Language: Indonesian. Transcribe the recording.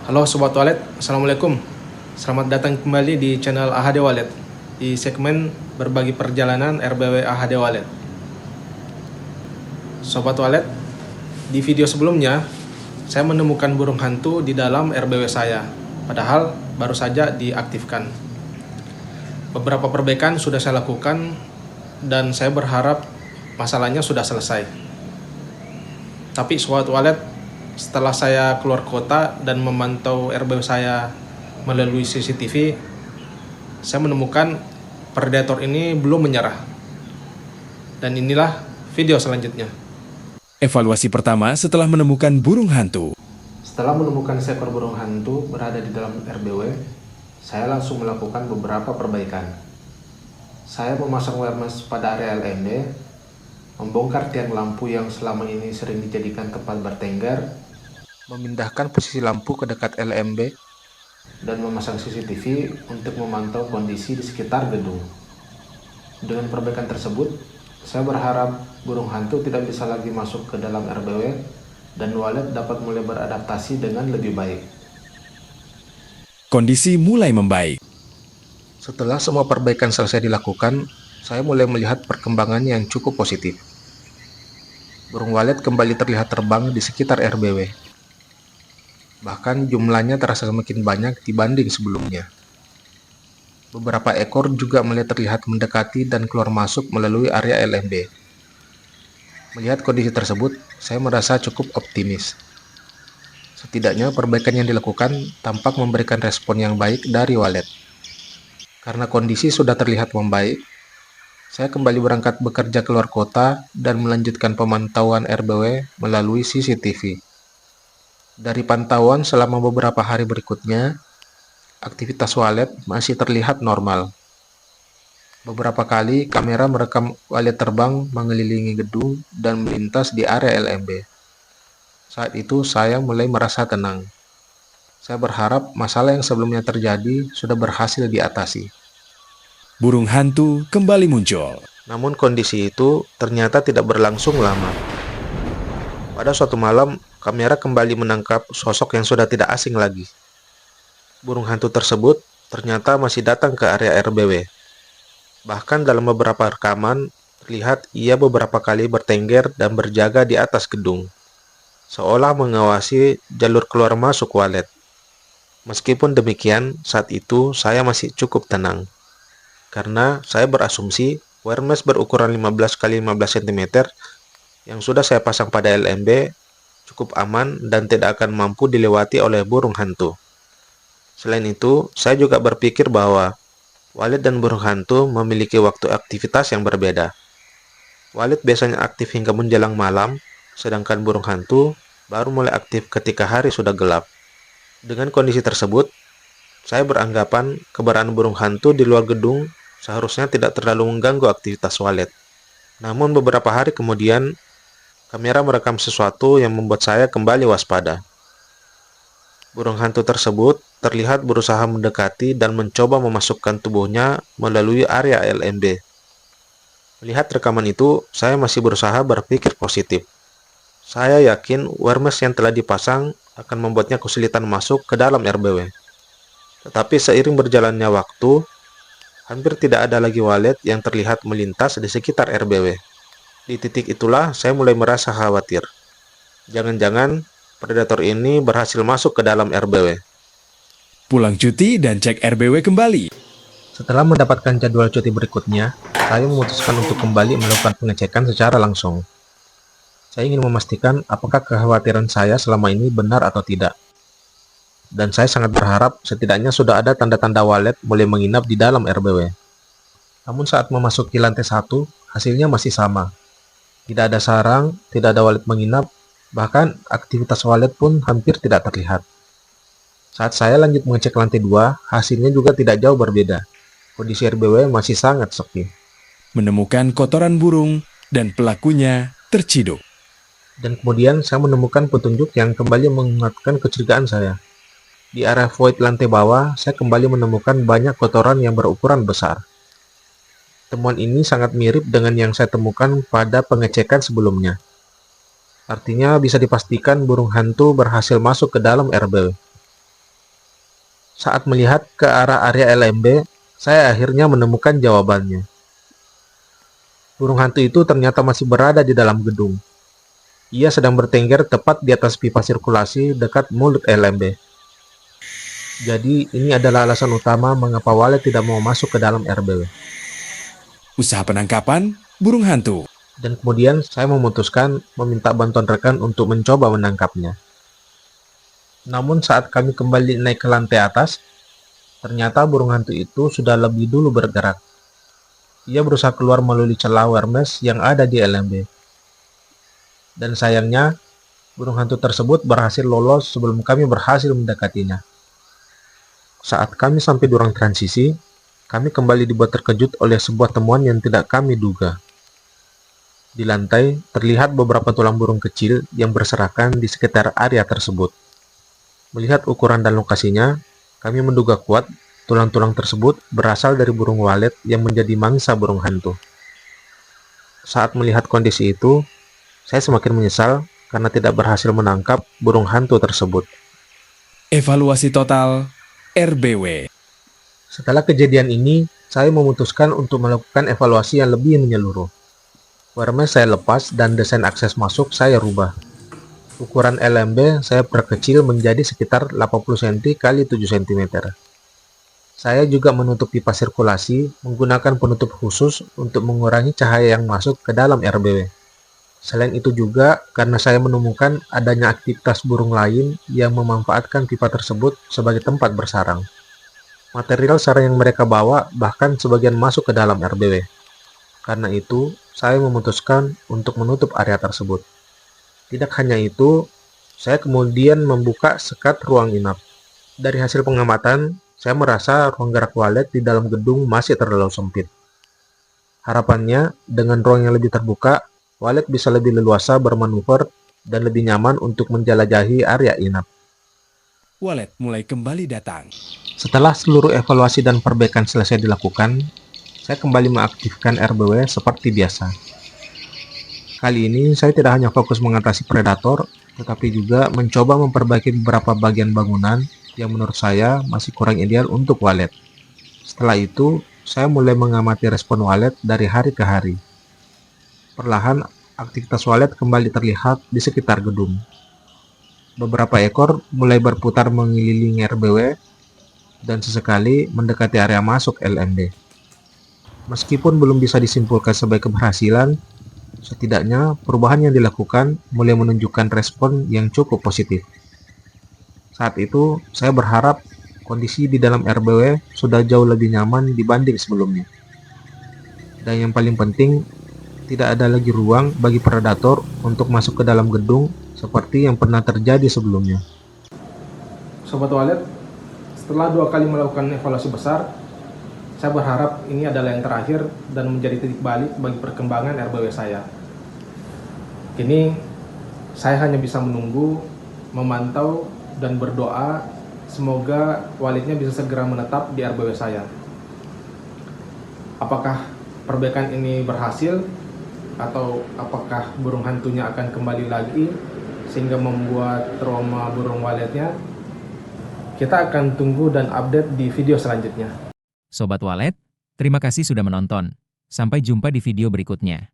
Halo Sobat Walet, Assalamualaikum. Selamat datang kembali di channel AHD Walet di segmen berbagi perjalanan RBW AHD Walet. Sobat Walet, di video sebelumnya saya menemukan burung hantu di dalam RBW saya, padahal baru saja diaktifkan. Beberapa perbaikan sudah saya lakukan dan saya berharap masalahnya sudah selesai. Tapi Sobat Walet, setelah saya keluar kota dan memantau RBW saya melalui CCTV, saya menemukan predator ini belum menyerah. Dan inilah video selanjutnya. Evaluasi pertama setelah menemukan burung hantu. Setelah menemukan seekor burung hantu berada di dalam RBW, saya langsung melakukan beberapa perbaikan. Saya memasang wireless pada area LMB, membongkar tiang lampu yang selama ini sering dijadikan tempat bertengger, memindahkan posisi lampu ke dekat LMB, dan memasang CCTV untuk memantau kondisi di sekitar gedung. Dengan perbaikan tersebut, saya berharap burung hantu tidak bisa lagi masuk ke dalam RBW dan walet dapat mulai beradaptasi dengan lebih baik. Kondisi mulai membaik. Setelah semua perbaikan selesai dilakukan, saya mulai melihat perkembangan yang cukup positif. Burung walet kembali terlihat terbang di sekitar RBW. Bahkan jumlahnya terasa semakin banyak dibanding sebelumnya. Beberapa ekor juga mulai terlihat mendekati dan keluar masuk melalui area LMB. Melihat kondisi tersebut, saya merasa cukup optimis. Setidaknya perbaikan yang dilakukan tampak memberikan respon yang baik dari walet. Karena kondisi sudah terlihat membaik, saya kembali berangkat bekerja keluar kota dan melanjutkan pemantauan RBW melalui CCTV. Dari pantauan selama beberapa hari berikutnya, aktivitas walet masih terlihat normal. Beberapa kali kamera merekam walet terbang mengelilingi gedung dan melintas di area LMB. Saat itu saya mulai merasa tenang. Saya berharap masalah yang sebelumnya terjadi sudah berhasil diatasi. Burung hantu kembali muncul. Namun kondisi itu ternyata tidak berlangsung lama. Pada suatu malam, kamera kembali menangkap sosok yang sudah tidak asing lagi. Burung hantu tersebut ternyata masih datang ke area RBW. Bahkan dalam beberapa rekaman, terlihat ia beberapa kali bertengger dan berjaga di atas gedung, seolah mengawasi jalur keluar masuk walet. Meskipun demikian, saat itu saya masih cukup tenang. Karena saya berasumsi wireless berukuran 15 x 15 cm yang sudah saya pasang pada LMB cukup aman dan tidak akan mampu dilewati oleh burung hantu. Selain itu, saya juga berpikir bahwa walet dan burung hantu memiliki waktu aktivitas yang berbeda. Walet biasanya aktif hingga menjelang malam, sedangkan burung hantu baru mulai aktif ketika hari sudah gelap. Dengan kondisi tersebut, saya beranggapan keberadaan burung hantu di luar gedung seharusnya tidak terlalu mengganggu aktivitas walet. Namun beberapa hari kemudian, kamera merekam sesuatu yang membuat saya kembali waspada. Burung hantu tersebut terlihat berusaha mendekati dan mencoba memasukkan tubuhnya melalui area LMB. Melihat rekaman itu, saya masih berusaha berpikir positif. Saya yakin wireless yang telah dipasang akan membuatnya kesulitan masuk ke dalam RBW. Tetapi seiring berjalannya waktu, hampir tidak ada lagi walet yang terlihat melintas di sekitar RBW. Di titik itulah saya mulai merasa khawatir. Jangan-jangan predator ini berhasil masuk ke dalam RBW. Pulang cuti dan cek RBW kembali. Setelah mendapatkan jadwal cuti berikutnya, saya memutuskan untuk kembali melakukan pengecekan secara langsung. Saya ingin memastikan apakah kekhawatiran saya selama ini benar atau tidak. Dan saya sangat berharap setidaknya sudah ada tanda-tanda walet mulai menginap di dalam RBW. Namun saat memasuki lantai 1, hasilnya masih sama. Tidak ada sarang, tidak ada walet menginap, bahkan aktivitas walet pun hampir tidak terlihat. Saat saya lanjut mengecek lantai 2, hasilnya juga tidak jauh berbeda. Kondisi RBW masih sangat sepi. Menemukan kotoran burung dan pelakunya terciduk. Dan kemudian saya menemukan petunjuk yang kembali mengingatkan kecurigaan saya. Di area void lantai bawah, saya kembali menemukan banyak kotoran yang berukuran besar. Temuan ini sangat mirip dengan yang saya temukan pada pengecekan sebelumnya. Artinya bisa dipastikan burung hantu berhasil masuk ke dalam RBW. Saat melihat ke arah area LMB, saya akhirnya menemukan jawabannya. Burung hantu itu ternyata masih berada di dalam gedung. Ia sedang bertengger tepat di atas pipa sirkulasi dekat mulut LMB. Jadi, ini adalah alasan utama mengapa Walet tidak mau masuk ke dalam RBW. Usaha penangkapan burung hantu. Dan kemudian saya memutuskan meminta bantuan rekan untuk mencoba menangkapnya. Namun saat kami kembali naik ke lantai atas, ternyata burung hantu itu sudah lebih dulu bergerak. Ia berusaha keluar melalui celah Wermes yang ada di LMB. Dan sayangnya, burung hantu tersebut berhasil lolos sebelum kami berhasil mendekatinya. Saat kami sampai di ruang transisi, kami kembali dibuat terkejut oleh sebuah temuan yang tidak kami duga. Di lantai, terlihat beberapa tulang burung kecil yang berserakan di sekitar area tersebut. Melihat ukuran dan lokasinya, kami menduga kuat tulang-tulang tersebut berasal dari burung walet yang menjadi mangsa burung hantu. Saat melihat kondisi itu, saya semakin menyesal karena tidak berhasil menangkap burung hantu tersebut. Evaluasi total RBW. Setelah kejadian ini, saya memutuskan untuk melakukan evaluasi yang lebih menyeluruh. Wermes saya lepas dan desain akses masuk saya rubah. Ukuran LMB saya perkecil menjadi sekitar 80 cm x 7 cm. Saya juga menutup pipa sirkulasi menggunakan penutup khusus untuk mengurangi cahaya yang masuk ke dalam RBW. Selain itu juga karena saya menemukan adanya aktivitas burung lain yang memanfaatkan pipa tersebut sebagai tempat bersarang. Material sarang yang mereka bawa bahkan sebagian masuk ke dalam RBW. Karena itu, saya memutuskan untuk menutup area tersebut. Tidak hanya itu, saya kemudian membuka sekat ruang inap. Dari hasil pengamatan, saya merasa ruang gerak walet di dalam gedung masih terlalu sempit. Harapannya, dengan ruang yang lebih terbuka, walet bisa lebih leluasa bermanuver dan lebih nyaman untuk menjelajahi area inap. Walet mulai kembali datang. Setelah seluruh evaluasi dan perbaikan selesai dilakukan, saya kembali mengaktifkan RBW seperti biasa. Kali ini saya tidak hanya fokus mengatasi predator, tetapi juga mencoba memperbaiki beberapa bagian bangunan yang menurut saya masih kurang ideal untuk walet. Setelah itu, saya mulai mengamati respon walet dari hari ke hari. Perlahan, aktivitas walet kembali terlihat di sekitar gedung. Beberapa ekor mulai berputar mengelilingi RBW dan sesekali mendekati area masuk LMB. Meskipun belum bisa disimpulkan sebagai keberhasilan, setidaknya perubahan yang dilakukan mulai menunjukkan respon yang cukup positif. Saat itu, saya berharap kondisi di dalam RBW sudah jauh lebih nyaman dibanding sebelumnya. Dan yang paling penting, tidak ada lagi ruang bagi predator untuk masuk ke dalam gedung seperti yang pernah terjadi sebelumnya. Sobat Walet, setelah 2 kali melakukan evaluasi besar, saya berharap ini adalah yang terakhir dan menjadi titik balik bagi perkembangan RBW saya. Kini, saya hanya bisa menunggu, memantau, dan berdoa semoga waletnya bisa segera menetap di RBW saya. Apakah perbaikan ini berhasil? Atau apakah burung hantunya akan kembali lagi sehingga membuat trauma burung waletnya? Kita akan tunggu dan update di video selanjutnya. Sobat Walet, terima kasih sudah menonton. Sampai jumpa di video berikutnya.